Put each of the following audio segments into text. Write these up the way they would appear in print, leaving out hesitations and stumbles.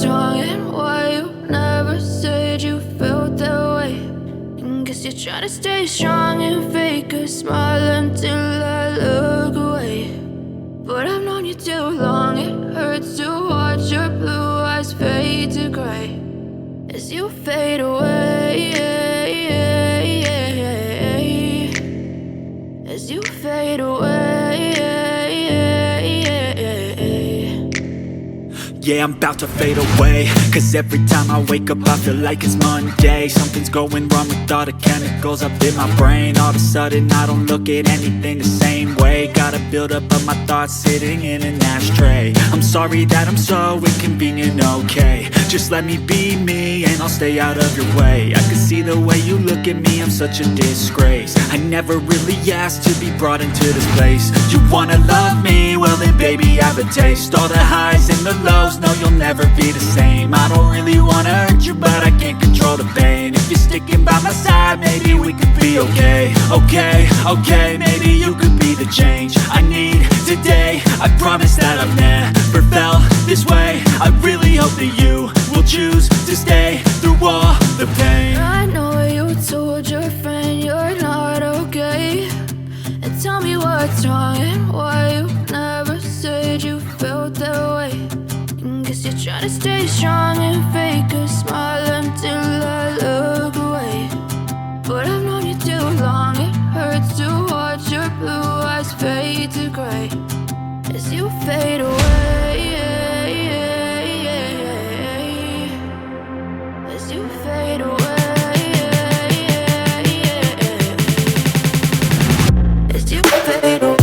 what's wrong and why you never said you felt that way. And guess you're trying to stay strong and fake a smile until I look away. But I've known you too long, it hurts to watch your blue eyes fade to gray as you fade away, as you fade away. Yeah, I'm about to fade away, cause every time I wake up I feel like it's Monday. Something's going wrong with all the chemicals up in my brain. All of a sudden I don't look at anything the same way. Gotta build up of my thoughts sitting in an ashtray. I'm sorry that I'm so inconvenient, okay. Just let me be me and I'll stay out of your way. I can see the way you look at me, I'm such a disgrace. I never really asked to be brought into this place. You wanna love me? Well then baby I have a taste. All the highs and the lows, no you'll never be the same. I don't really wanna hurt you but I can't control the pain. If you're sticking by my side maybe we could be okay. Okay, maybe you could be the change I need today. I promise that I've never felt this way. I really hope that you will choose to stay through all the pain. I know you told your friend you're not okay, and tell me what's wrong and why you never said you felt that way. And guess you're trying to stay strong and fake a smile until I look away. But I've known you too long, it hurts to watch your blue eyes fade to gray as you fade away, as you fade away, as you fade away.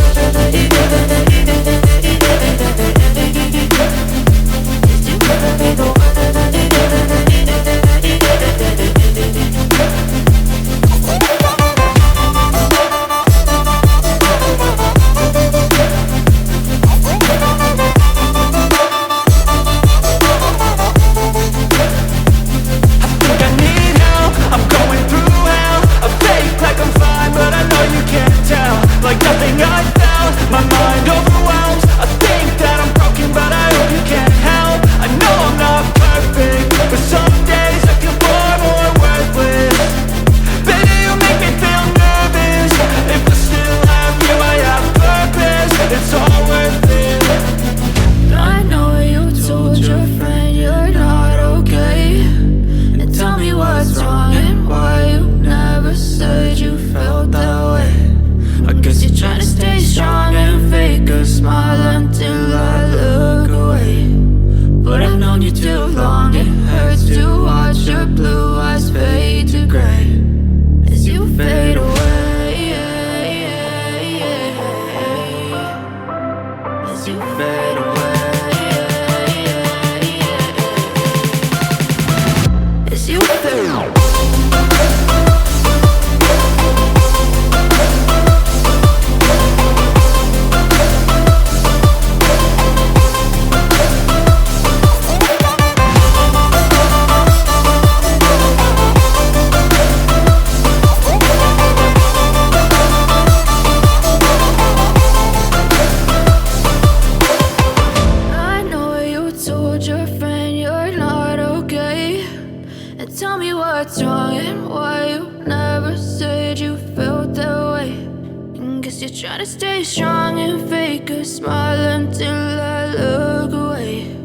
Tell me what's wrong and why you never said you felt that way. And guess you're trying to stay strong and fake a smile until I look away.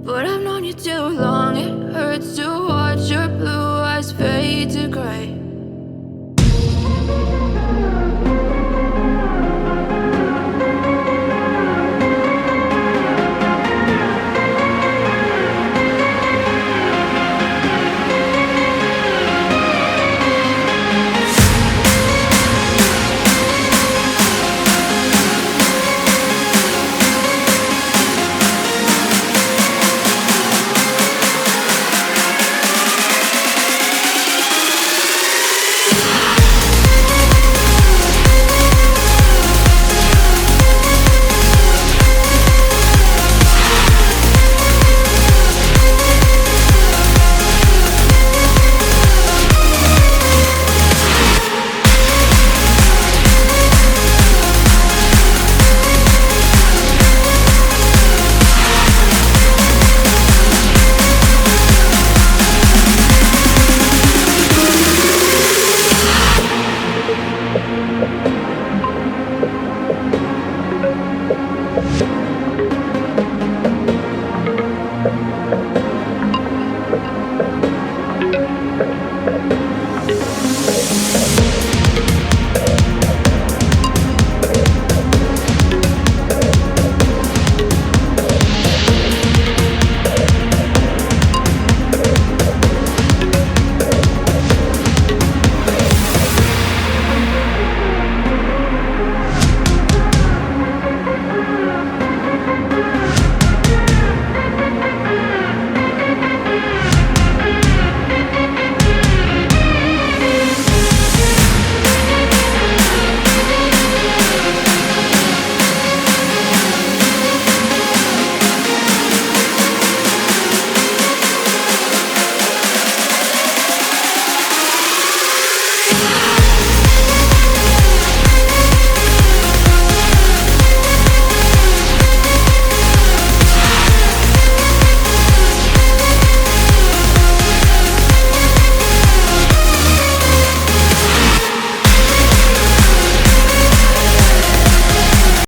But I've known you too long.